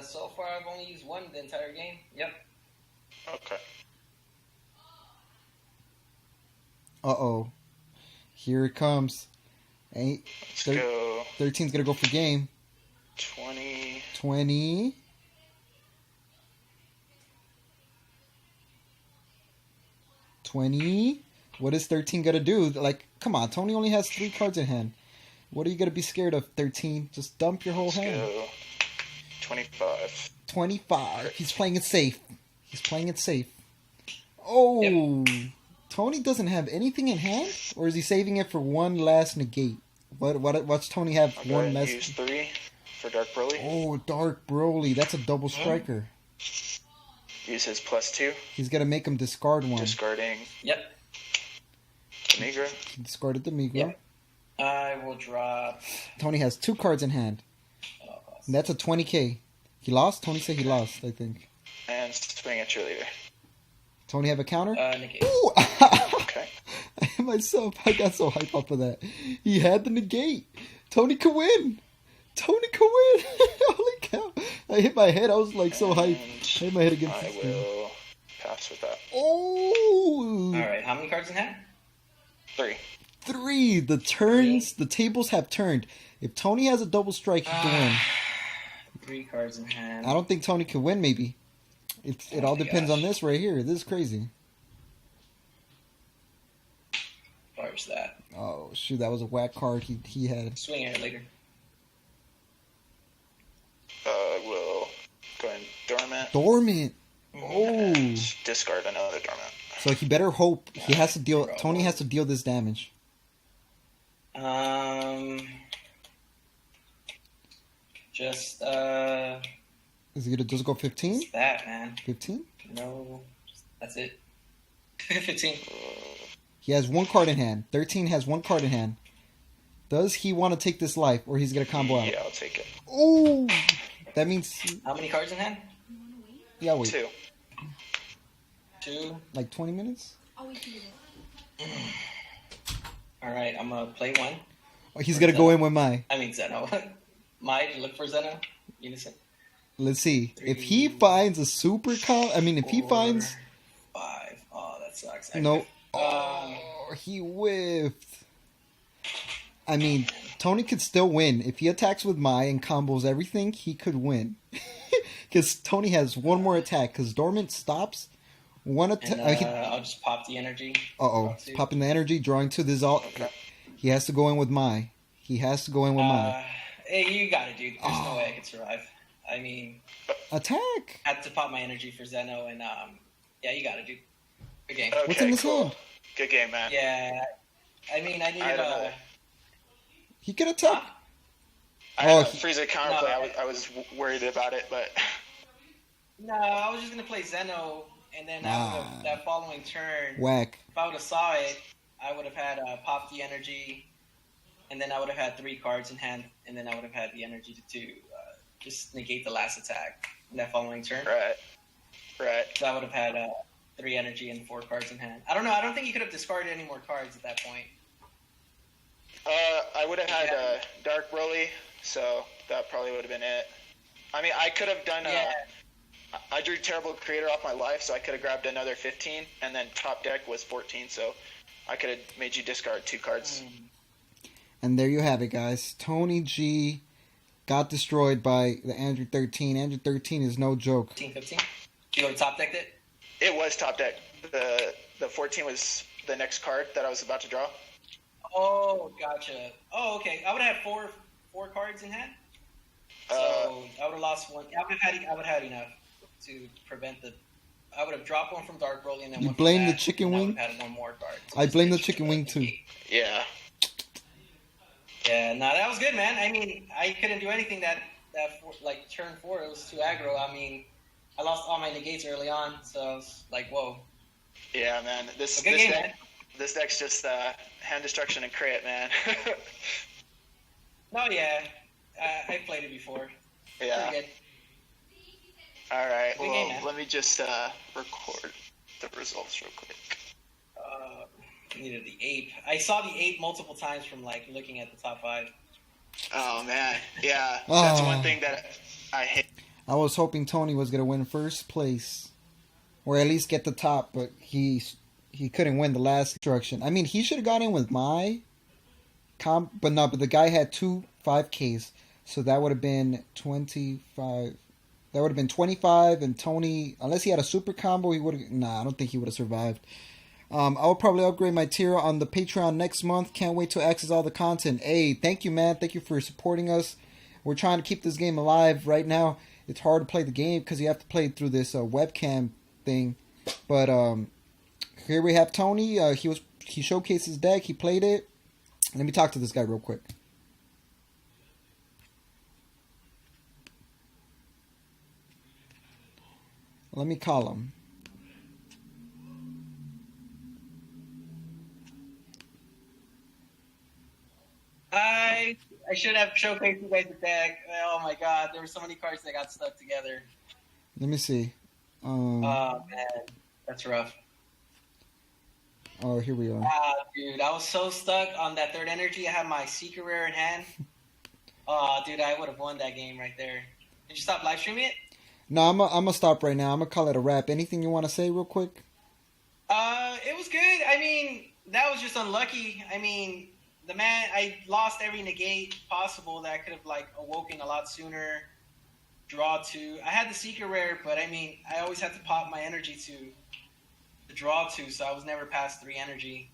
So far I've only used 1 the entire game. Yep. Okay. Uh-oh. Here it comes. Let's go. 13's gonna go for game. 20. 20. 20. What is 13 gonna do? Like, come on, Tony only has 3 cards in hand. What are you gonna be scared of, 13? Just dump your whole Let's hand. go. 25. 25. He's playing it safe. He's playing it safe. Oh! Yep. Tony doesn't have anything in hand? Or is he saving it for one last negate? What's Tony have? I'll One last... use 3 for Dark Broly. Oh, Dark Broly. That's a double striker. Use his +2. He's gonna make him discard one. Discarding. Yep. Migra. He discarded the Migra. Yep. I will drop... Tony has 2 cards in hand. And that's a 20k. He lost? Tony said he lost, I think. And swing at your leader. Tony have a counter? Negate. Ooh! Okay. I got so hyped off of that. He had the negate. Tony could win. Tony could win. Holy cow. I hit my head. I was like so hyped. I hit my head against the I screen. will pass with that. Oh! Alright, how many cards in hand? 3. 3. The turns, the tables have turned. If Tony has a double strike, he can win. 3 cards in hand. I don't think Tony can win, maybe. It all depends on this right here. This is crazy. Where's that? Oh, shoot. That was a whack card he had. Swing at it later. Will go in dormant. Dormant. Oh. and discard another dormant. So he better hope he has to deal. Tony has to deal this damage. Just Is he gonna just go 15? what's that, man? 15? No, that's it. 15. He has one card in hand. 13 has one card in hand. Does he want to take this life, or he's gonna combo out? Yeah, I'll take it. Oh, that means How many cards in hand? yeah. Wait, 2. 2. like 20 minutes. All right, I'm gonna play one. Oh, he's gonna go in with my. I mean Zeno. My look for Zeno. Unison. Let's see if he finds a super comp. I mean, if he 4, finds 5. Oh, that sucks. no. Oh, he whiffed. I mean, Tony could still win if he attacks with Mai and combos everything. He could win because Tony has one more attack. Because Dormant stops one attack. I'll just pop the energy. He's popping the energy, drawing 2. This is all. He has to go in with Mai. He has to go in with Mai. Hey, you got it, dude. There's no way I can survive. I mean, Attack. I had to pop my energy for Zeno, and yeah, you got it, dude. Good game. Okay, What's in his cool. hand? Good game, man. Yeah, I mean, I needed I don't know. He could attack. I had a he- Frieza counterplay. No. I was worried about it, but No, I was just gonna play Zeno, and then I would have, that following turn, Whack. if I would have saw it, I would have had pop the energy, and then I would have had 3 cards in hand, and then I would have had the energy to just negate the last attack in that following turn. right. So I would have had 3 energy and 4 cards in hand. I don't know. I don't think you could have discarded any more cards at that point. I would have had Dark Broly, so that probably would have been it. I mean, I could have done. Yeah. I drew Terrible Creator off my life, so I could have grabbed another 15, and then top deck was 14, so I could have made you discard 2 cards. And there you have it, guys. Tony G got destroyed by the Andrew 13. Andrew 13 is no joke. 15. You would have top decked it? It was top deck. The 14 was the next card that I was about to draw. Oh, gotcha. Oh, okay. I would have had four cards in hand. So I would have lost one. I would have had enough to prevent the. I would have dropped one from Dark Broly and then You one blame from the that, chicken and I wing? would have had one more card. I blame the chicken wing too. Yeah. Yeah, no, that was good, man. I mean, I couldn't do anything that like turn 4. It was too aggro. I mean, I lost all my negates early on, so I was like, whoa. Yeah, man. This Good game, deck, man. this deck's just hand destruction and crit, man. No, yeah, I played it before. Yeah. Pretty good. All right. Good Well, game, man. let me just record the results real quick. Needed the ape. I saw the ape multiple times from like looking at the top 5. Oh man, yeah. That's one thing that I hate. I was hoping Tony was gonna win first place, or at least get the top, but he couldn't win the last destruction. I mean, he should have got in with my comp, but the guy had 2 5Ks, so that would have been 25. That would have been 25, and Tony, unless he had a super combo, he would have. Nah, I don't think he would have survived. I will probably upgrade my tier on the Patreon next month. Can't wait to access all the content. Hey, thank you, man. Thank you for supporting us. We're trying to keep this game alive right now. It's hard to play the game because you have to play it through this webcam thing. But here we have Tony. He showcased his deck. He played it. Let me talk to this guy real quick. Let me call him. I should have showcased you guys the deck. Oh my god, there were so many cards that got stuck together. Let me see. Oh man, that's rough. Oh, here we are. Ah, dude, I was so stuck on that third energy. I had my secret rare in hand. Oh, dude, I would have won that game right there. Did you stop live streaming it? No, I'm gonna stop right now. I'm gonna call it a wrap. Anything you want to say real quick? It was good. I mean, that was just unlucky. I mean, I lost every negate possible that I could have like awoken a lot sooner. Draw 2. I had the secret rare, but I mean, I always had to pop my energy to draw 2, so I was never past 3 energy.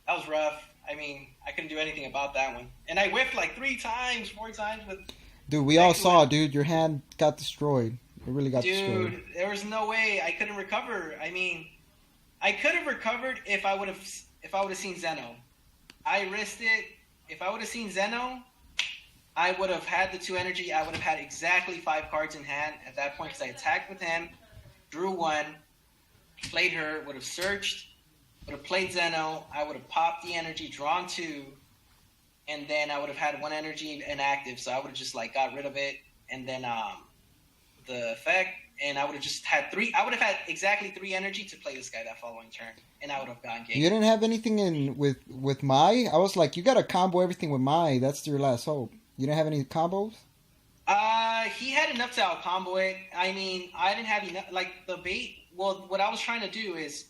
That was rough. I mean, I couldn't do anything about that one. And I whiffed like 3 times, 4 times with. Dude, we all saw, dude. Your hand got destroyed. It really got destroyed. Dude, there was no way I couldn't recover. I mean, I could have recovered if I would have seen Zeno. I risked it. If I would have seen Zeno, I would have had the 2 energy. I would have had exactly 5 cards in hand at that point because I attacked with him, drew 1, played her, would have searched, would have played Zeno. I would have popped the energy, drawn 2, and then I would have had 1 energy inactive. So I would have just like got rid of it, and then the effect, and I would have just had 3. I would have had exactly 3 energy to play this guy that following turn, and I would have gotten game. You didn't have anything in with Mai? I was like, you got to combo everything with Mai. That's your last hope. You didn't have any combos? He had enough to out combo it. I mean, I didn't have enough. Like the bait. Well, what I was trying to do is,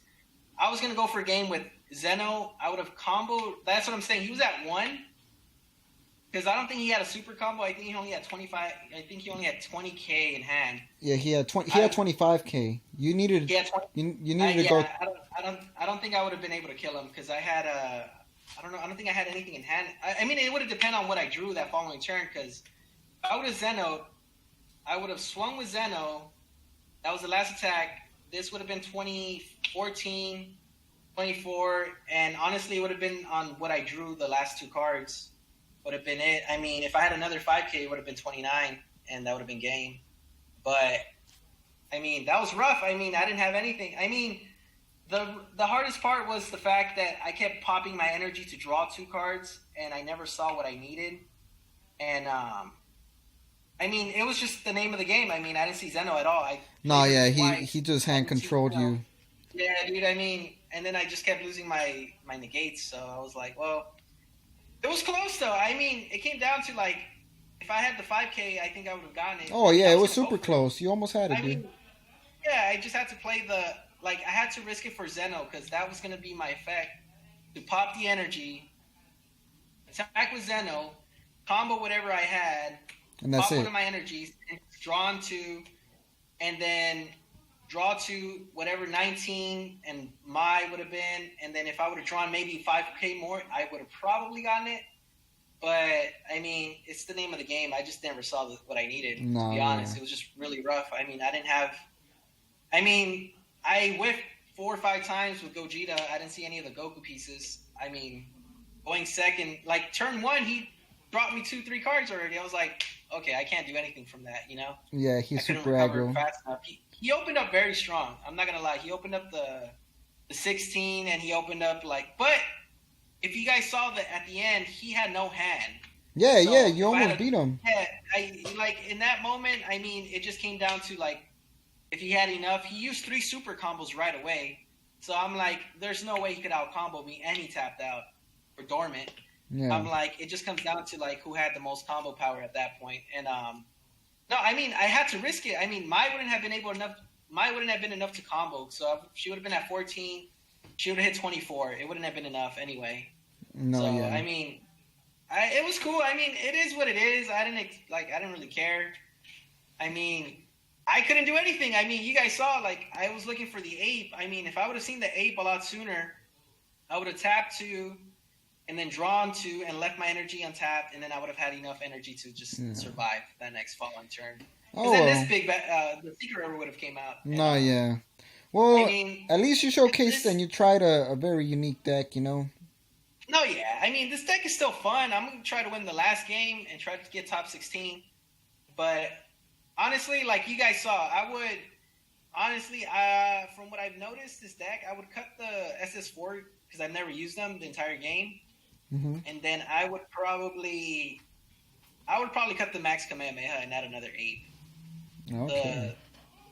I was gonna go for a game with Zeno. I would have comboed. That's what I'm saying. He was at 1. Because I don't think he had a super combo. I think he only had 25. I think he only had 20k in hand. Yeah, he had 20. He had 25k. You needed. He had 20. You needed to go. I don't think I would have been able to kill him because I had I don't know. I don't think I had anything in hand. I mean, it would have depended on what I drew that following turn. Because if I would have Zenoed, I would have swung with Zeno. That was the last attack. This would have been 2014, 24, and honestly, it would have been on what I drew the last 2 cards. Would have been it. I mean, if I had another 5k, it would have been 29, and that would have been game. But I mean, that was rough. I mean, I didn't have anything. I mean, the hardest part was the fact that I kept popping my energy to draw 2 cards, and I never saw what I needed. And I mean, it was just the name of the game. I mean, I didn't see Zeno at all. He just hand controlled you. Yeah, dude. I mean, and then I just kept losing my negates. So I was like, well. It was close, though. I mean, it came down to, like, if I had the 5k, I think I would have gotten it. Oh, yeah, it was super close. You almost had it, I dude. mean, yeah, I just had to play I had to risk it for Zeno, because that was going to be my effect. To pop the energy, attack with Zeno, combo whatever I had, and that's pop it. One of my energies, and drawn 2, and then draw 2, whatever 19 and Mai would have been, and then if I would have drawn maybe 5k more, I would have probably gotten it. But I mean, it's the name of the game. I just never saw what I needed. To be honest, it was just really rough. I mean, I didn't have. I mean, I whiffed 4 or 5 times with Gogeta. I didn't see any of the Goku pieces. I mean, going second, like turn 1, he brought me 2-3 cards already. I was like, okay, I can't do anything from that, you know? Yeah, he's super aggro. Fast enough. He opened up very strong. I'm not gonna lie. He opened up the 16, and he opened up but if you guys saw that at the end, he had no hand. Yeah, so you almost beat him. Yeah, in that moment. I mean, it just came down to if he had enough. He used 3 super combos right away. So I'm like, there's no way he could out combo me, and he tapped out for dormant. Yeah. I'm like, it just comes down to who had the most combo power at that point, and no, I mean, I had to risk it. I mean, Mai wouldn't have been enough to combo. So she would have been at 14. She would have hit 24. It wouldn't have been enough anyway. No, so, yeah. I mean, it was cool. I mean, it is what it is. I didn't really care. I mean, I couldn't do anything. I mean, you guys saw, I was looking for the ape. I mean, if I would have seen the ape a lot sooner, I would have tapped 2 and then drawn 2 and left my energy untapped, and then I would have had enough energy to just survive that next following turn. Because then this big, the Secret River would have came out. No, yeah. Well, I mean, at least you showcased and you tried a very unique deck, you know? No, yeah. I mean, this deck is still fun. I'm going to try to win the last game and try to get top 16. But honestly, like you guys saw, I would, honestly, from what I've noticed, this deck, I would cut the SS4 because I've never used them the entire game. Mm-hmm. And then I would probably cut the Max Kamehameha and add another ape. Okay.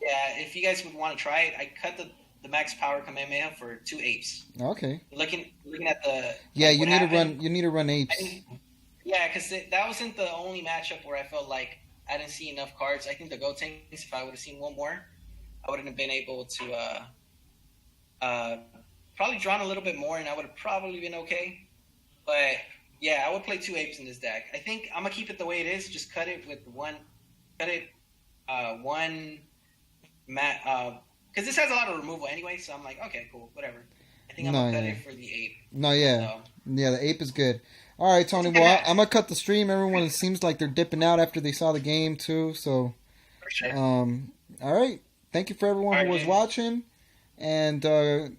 If you guys would want to try it, I cut the Max Power Kamehameha for 2 apes. Okay. Looking at the you need to run apes. Because that wasn't the only matchup where I felt like I didn't see enough cards. I think the GOGETA, if I would have seen one more, I wouldn't have been able to probably drawn a little bit more, and I would have probably been okay. But yeah, I would play 2 apes in this deck. I think I'm gonna keep it the way it is. Just cut it with one mat. Because this has a lot of removal anyway, so I'm like, okay, cool, whatever. I think I'm gonna cut it for the ape. No, yeah, yeah, the ape is good. All right, Tony. Well, I'm gonna cut the stream. Everyone seems like they're dipping out after they saw the game too. So for sure. All right. Thank you for everyone All who right, was dude. watching. And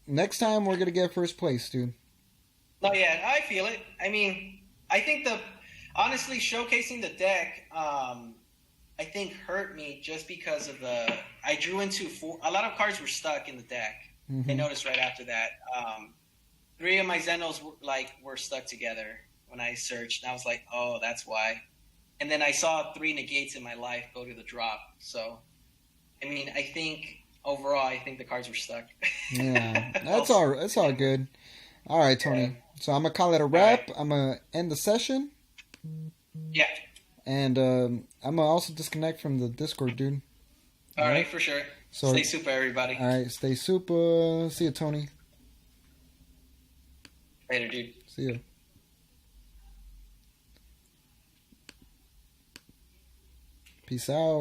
next time we're gonna get first place, dude. No, yeah, I feel it. I mean, I think honestly showcasing the deck, I think hurt me just because of I drew into a lot of cards were stuck in the deck. Mm-hmm. I noticed right after that. 3 of my Zenos were stuck together when I searched, and I was like, oh, that's why. And then I saw 3 negates in my life go to the drop. So, I mean, I think overall, I think the cards were stuck. Yeah, that's all. That's all good. All right, Tony. Yeah. So I'm gonna call it a wrap. Right. I'm gonna end the session, Yeah. and I'm gonna also disconnect from the Discord, dude. All right, for sure. So, stay super, everybody. All right, stay super. See you, Tony. Later, dude. See you. Peace out.